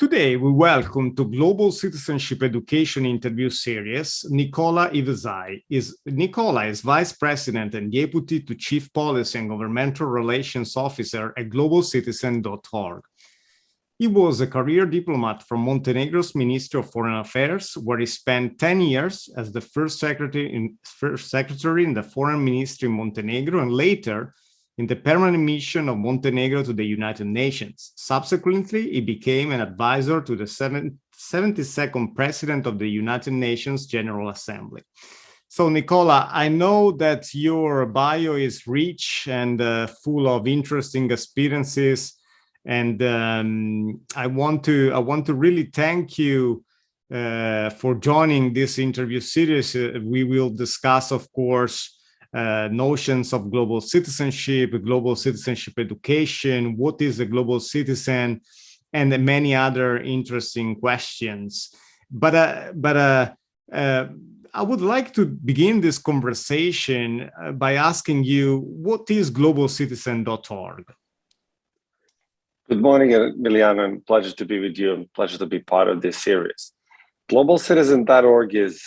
Today, we welcome to Global Citizenship Education Interview Series, Nikola Ivezaj. Nicola is Vice President and Deputy to Chief Policy and Governmental Relations Officer at globalcitizens.org. He was a career diplomat from Montenegro's Ministry of Foreign Affairs, where he spent 10 years as the first secretary in the Foreign Ministry in Montenegro and later in the Permanent Mission of Montenegro to the United Nations. Subsequently, he became an advisor to the 72nd President of the United Nations General Assembly. So, Nicola, I know that your bio is rich and full of interesting experiences, and I want to really thank you for joining this interview series. We will discuss, of course, notions of global citizenship education, what is a global citizen, and many other interesting questions. But I would like to begin this conversation by asking you, what is globalcitizen.org? Good morning, Emiliano, and pleasure to be with you and pleasure to be part of this series. Globalcitizen.org is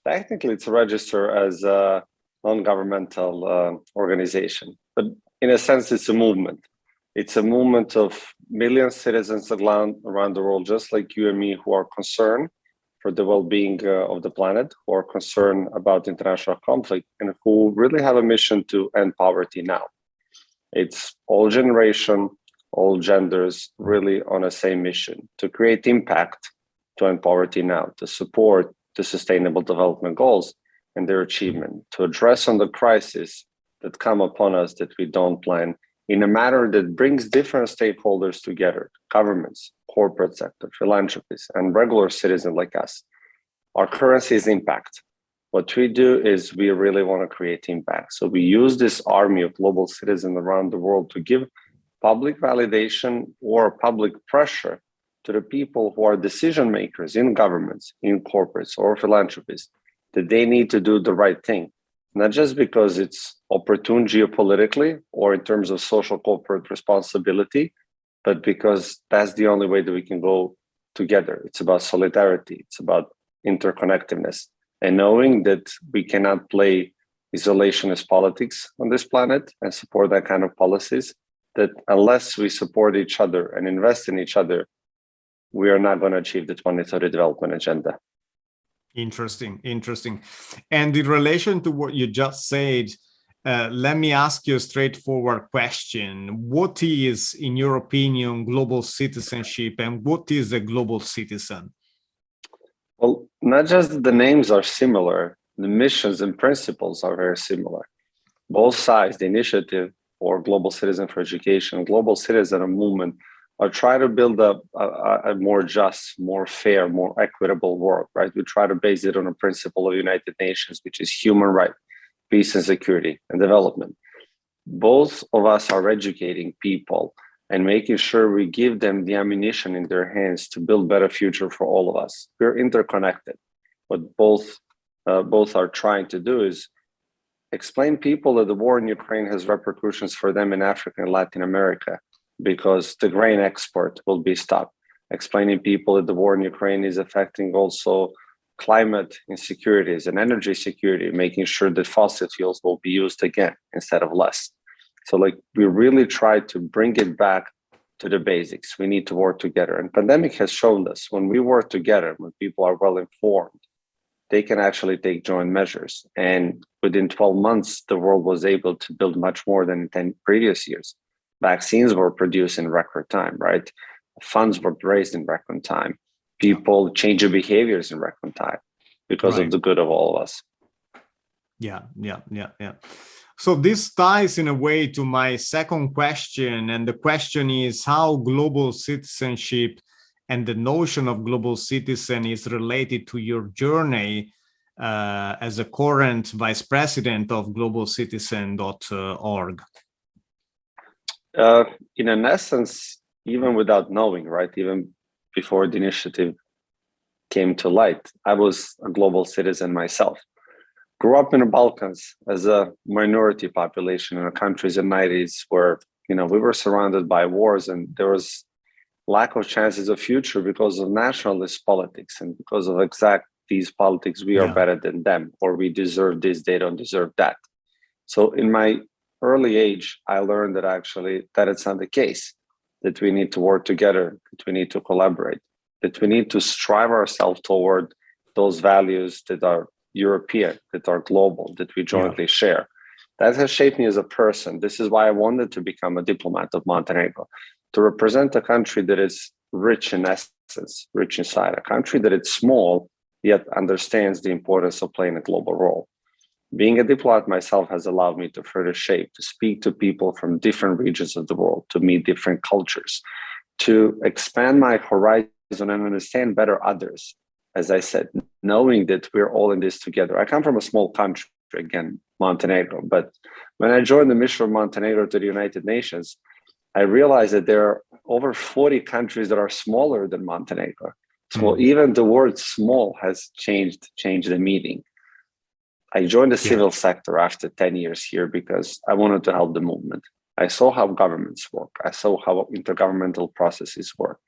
technically it's registered as a non-governmental organization, but in a sense, it's a movement. It's a movement of millions of citizens around the world, just like you and me, who are concerned for the well-being of the planet, who are concerned about international conflict, and who really have a mission to end poverty now. It's all generation, all genders, really on a same mission to create impact to end poverty now, to support the Sustainable Development Goals and their achievement, to address on the crisis that come upon us that we don't plan in a manner that brings different stakeholders together, governments, corporate sector, philanthropists, and regular citizens like us. Our currency is impact. What we do is we really want to create impact. So we use this army of global citizens around the world to give public validation or public pressure to the people who are decision makers in governments, in corporates, or philanthropists, that they need to do the right thing, not just because it's opportune geopolitically or in terms of social corporate responsibility, but because that's the only way that we can go together. It's about solidarity, it's about interconnectedness, and knowing that we cannot play isolationist politics on this planet and support that kind of policies, that unless we support each other and invest in each other, we are not going to achieve the 2030 development agenda. Interesting. And in relation to what you just said, let me ask you a straightforward question. What is, in your opinion, global citizenship, and what is a global citizen? Well, not just the names are similar, the missions and principles are very similar. Both sides, the initiative for Global Citizen for Education, Global Citizen Movement, are trying to build up a more just, more fair, more equitable world, right? We try to base it on a principle of United Nations, which is human rights, peace and security and development. Both of us are educating people and making sure we give them the ammunition in their hands to build better future for all of us. We're interconnected. What both are trying to do is explain people that the war in Ukraine has repercussions for them in Africa and Latin America, because the grain export will be stopped. Explaining people that the war in Ukraine is affecting also climate insecurities and energy security, making sure that fossil fuels will be used again instead of less. So we really try to bring it back to the basics. We need to work together. And pandemic has shown us when we work together, when people are well informed, they can actually take joint measures. And within 12 months, the world was able to build much more than in 10 previous years. Vaccines were produced in record time, right? Funds were raised in record time. People change their behaviors in record time because of the good of all of us. Yeah. So this ties in a way to my second question. And the question is how global citizenship and the notion of global citizen is related to your journey as a current vice president of globalcitizen.org. In an essence, even without knowing, right, even before the initiative came to light, I was a global citizen myself. Grew up in the Balkans as a minority population in the countries in the 90s where, we were surrounded by wars and there was lack of chances of future because of nationalist politics and because of these politics, we are better than them, or we deserve this, they don't deserve that. So in my early age, I learned that actually that it's not the case, that we need to work together, that we need to collaborate, that we need to strive ourselves toward those values that are European, that are global, that we jointly share. That has shaped me as a person. This is why I wanted to become a diplomat of Montenegro, to represent a country that is rich in essence, rich inside, a country that is small, yet understands the importance of playing a global role. Being a diplomat myself has allowed me to further shape, to speak to people from different regions of the world, to meet different cultures, to expand my horizon and understand better others. As I said, knowing that we're all in this together. I come from a small country, again, Montenegro, but when I joined the mission of Montenegro to the United Nations, I realized that there are over 40 countries that are smaller than Montenegro. So even the word small has changed the meaning. I joined the civil sector after 10 years here because I wanted to help the movement. I saw how governments work. I saw how intergovernmental processes work.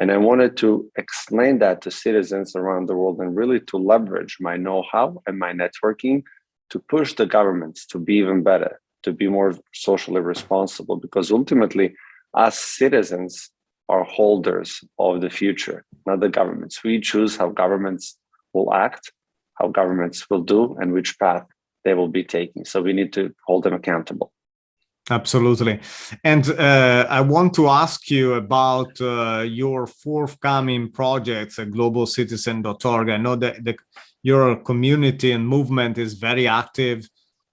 And I wanted to explain that to citizens around the world and really to leverage my know-how and my networking to push the governments to be even better, to be more socially responsible, because ultimately us citizens are holders of the future, not the governments. We choose how governments will act, how governments will do, and which path they will be taking. So we need to hold them accountable. Absolutely. And I want to ask you about your forthcoming projects at globalcitizen.org. I know that your community and movement is very active,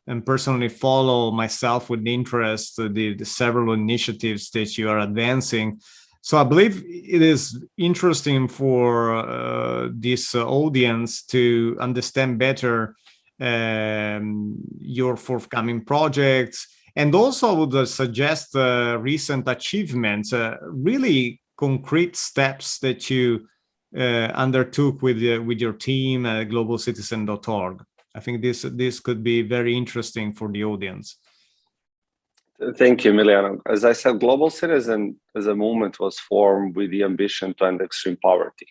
and personally follow myself with interest the several initiatives that you are advancing. So I believe it is interesting for this audience to understand better your forthcoming projects. And also I would suggest recent achievements, really concrete steps that you undertook with your team at globalcitizen.org. I think this could be very interesting for the audience. Thank you, Emiliano. As I said, Global Citizen as a movement was formed with the ambition to end extreme poverty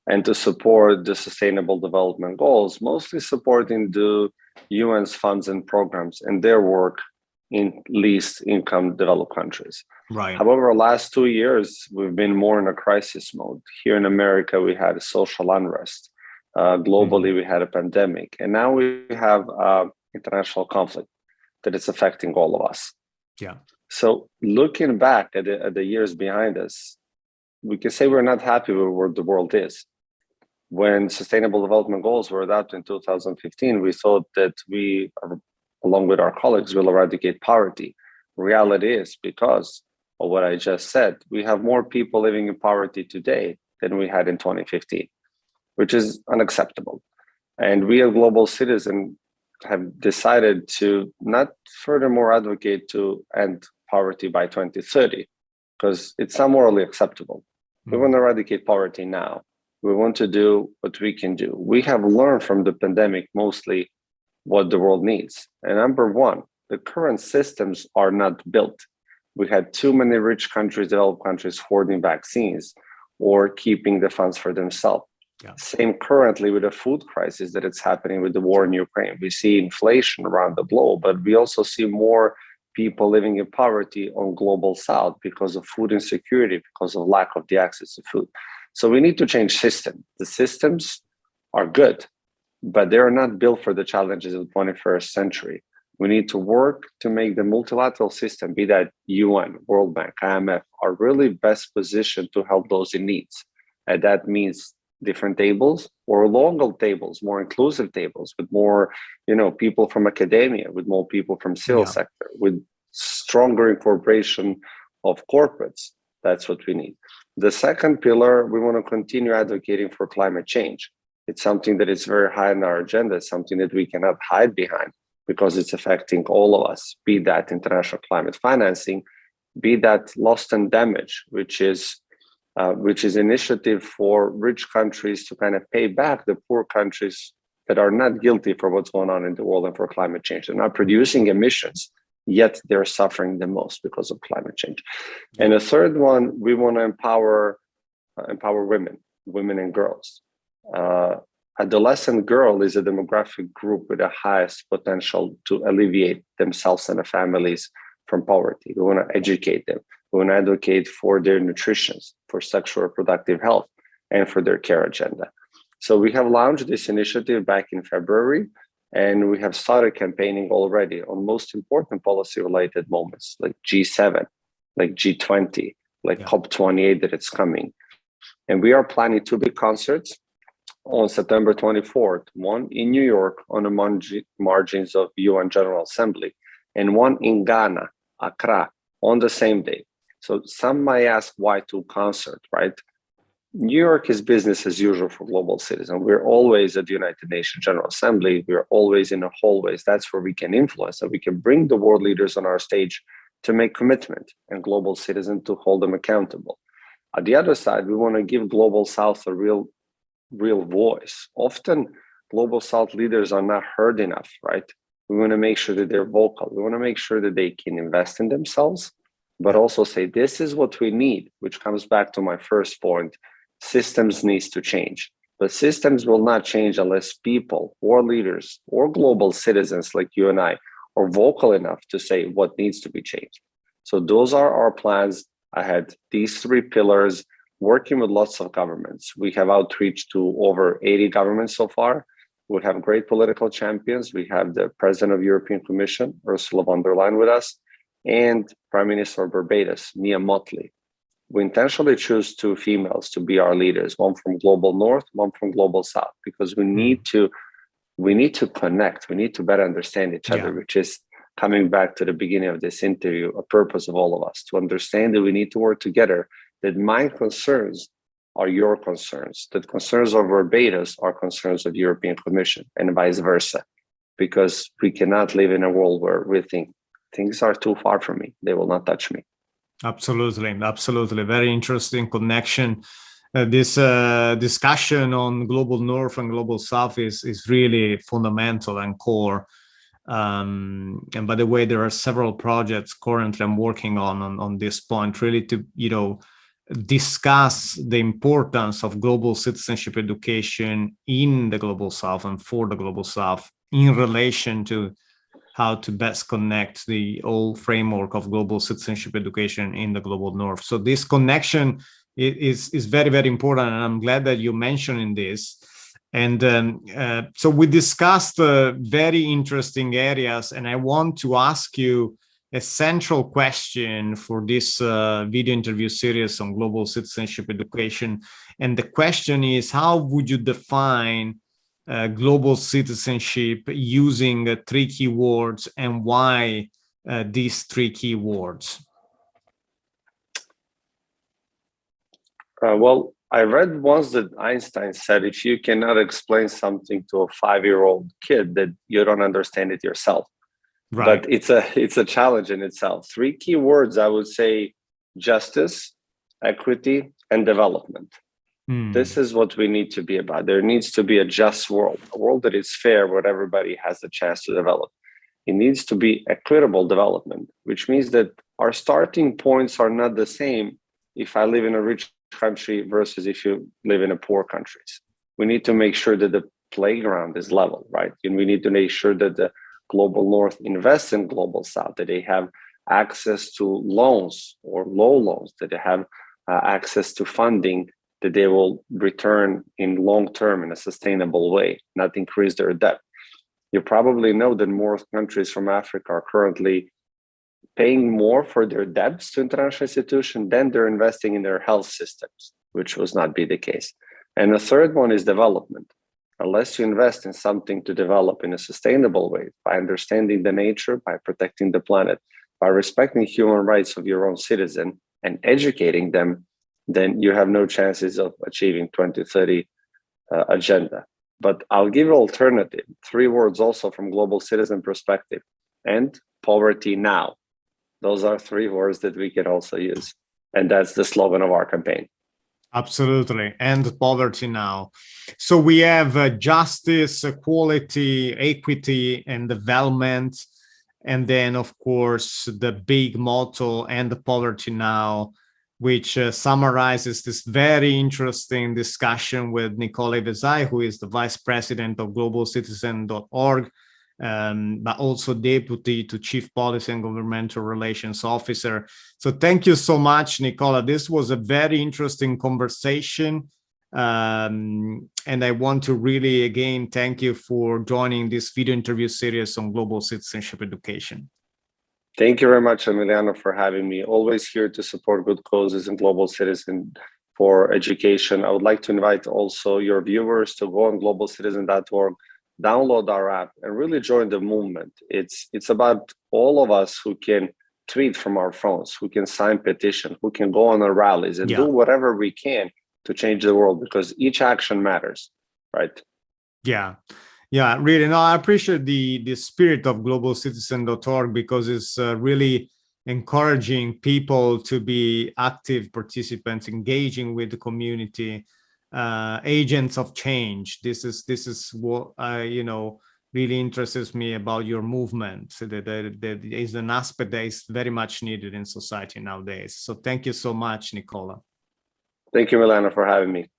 and to support the Sustainable Development Goals, mostly supporting the UN's funds and programs and their work in least income developed countries. Right. However, last 2 years, we've been more in a crisis mode. Here in America, we had a social unrest. Globally, we had a pandemic. And now we have international conflict that is affecting all of us. Yeah. So looking back at the years behind us, we can say we're not happy with where the world is. When Sustainable Development Goals were adopted in 2015, we thought that we, along with our colleagues, will eradicate poverty. Reality is, because of what I just said, we have more people living in poverty today than we had in 2015, which is unacceptable. And we, as Global Citizen, have decided to not furthermore advocate to end poverty by 2030, because it's not morally acceptable. We want to eradicate poverty now. We want to do what we can do. We have learned from the pandemic mostly what the world needs. And number one, the current systems are not built. We had too many rich countries, developed countries, hoarding vaccines or keeping the funds for themselves. Yeah. Same currently with the food crisis that it's happening with the war in Ukraine. We see inflation around the globe, but we also see more people living in poverty on global south because of food insecurity, because of lack of the access to food. So we need to change system. The systems are good, but they are not built for the challenges of the 21st century. We need to work to make the multilateral system, be that UN, World Bank, IMF, are really best positioned to help those in needs. And that means different tables or longer tables, more inclusive tables with more, people from academia, with more people from civil sector, with stronger incorporation of corporates. That's what we need. The second pillar, we want to continue advocating for climate change. It's something that is very high on our agenda. It's something that we cannot hide behind because it's affecting all of us, be that international climate financing, be that loss and damage, which is initiative for rich countries to kind of pay back the poor countries that are not guilty for what's going on in the world and for climate change. They're not producing emissions, yet they're suffering the most because of climate change. And the third one, we want to empower empower women and girls. Adolescent girl is a demographic group with the highest potential to alleviate themselves and their families from poverty. We want to educate them. We want to advocate for their nutrition, for sexual reproductive health, and for their care agenda. So we have launched this initiative back in February, and we have started campaigning already on most important policy-related moments like G7, like G20, like COP28 that it's coming. And we are planning 2 big concerts on September 24th, one in New York on the margins of UN General Assembly, and one in Ghana, Accra, on the same day. So some might ask why 2 concerts, right? New York is business as usual for Global Citizen. We're always at the United Nations General Assembly. We're always in the hallways. That's where we can influence, and we can bring the world leaders on our stage to make commitment and Global Citizen to hold them accountable. On the other side, we want to give Global South a real voice. Often, Global South leaders are not heard enough, right? We want to make sure that they're vocal. We want to make sure that they can invest in themselves, but also say, this is what we need, which comes back to my first point. Systems needs to change, but systems will not change unless people or leaders or global citizens like you and I are vocal enough to say what needs to be changed. So those are our plans ahead. These 3 pillars, working with lots of governments. We have outreach to over 80 governments so far. We have great political champions. We have the President of European Commission, Ursula von der Leyen, with us, and Prime Minister of Barbados, Mia Mottley. We intentionally choose 2 females to be our leaders, one from Global North, one from Global South, because we need to connect. We need to better understand each other, which is coming back to the beginning of this interview, a purpose of all of us, to understand that we need to work together, that my concerns are your concerns, that concerns of Barbados are concerns of the European Commission, and vice versa, because we cannot live in a world where we think things are too far from me, they will not touch me. Absolutely. Very interesting connection. This discussion on Global North and Global South is really fundamental and core. And by the way, there are several projects currently I'm working on this point, really to, discuss the importance of global citizenship education in the Global South and for the Global South in relation to how to best connect the whole framework of global citizenship education in the Global North. So this connection is very, very important, and I'm glad that you mentioned this. And so we discussed very interesting areas, and I want to ask you a central question for this video interview series on global citizenship education. And the question is, how would you define global citizenship using 3 keywords, and why these 3 keywords? Well, I read once that Einstein said, if you cannot explain something to a 5-year-old kid, that you don't understand it yourself. Right. But it's a challenge in itself. 3 keywords, I would say: justice, equity, and development. This is what we need to be about. There needs to be a just world, a world that is fair, where everybody has the chance to develop. It needs to be equitable development, which means that our starting points are not the same if I live in a rich country versus if you live in a poor country. We need to make sure that the playground is level, right? And we need to make sure that the Global North invests in Global South, that they have access to loans or low loans, that they have access to funding that they will return in long term in a sustainable way, not increase their debt. You probably know that more countries from Africa are currently paying more for their debts to international institutions than they're investing in their health systems, which was not be the case. And the third one is development. Unless you invest in something to develop in a sustainable way, by understanding the nature, by protecting the planet, by respecting human rights of your own citizen and educating them, then you have no chances of achieving 2030 agenda. But I'll give you alternative, 3 words also from global citizen perspective: and poverty now. Those are 3 words that we can also use. And that's the slogan of our campaign. Absolutely. End poverty now. So we have justice, equality, equity, and development. And then, of course, the big motto, end poverty now. which summarizes this very interesting discussion with Nikola Ivezaj, who is the Vice President of globalcitizen.org, but also Deputy to Chief Policy and Governmental Relations Officer. So thank you so much, Nicola. This was a very interesting conversation. And I want to really, again, thank you for joining this video interview series on global citizenship education. Thank you very much, Emiliano, for having me. Always here to support good causes and global citizen for education. I would like to invite also your viewers to go on globalcitizen.org, download our app, and really join the movement. It's about all of us who can tweet from our phones, who can sign petition, who can go on our rallies and do whatever we can to change the world, because each action matters, right? Yeah, really. No, I appreciate the spirit of globalcitizen.org, because it's really encouraging people to be active participants, engaging with the community, agents of change. This is what really interests me about your movement. So that is an aspect that is very much needed in society nowadays. So thank you so much, Nicola. Thank you, Emiliano, for having me.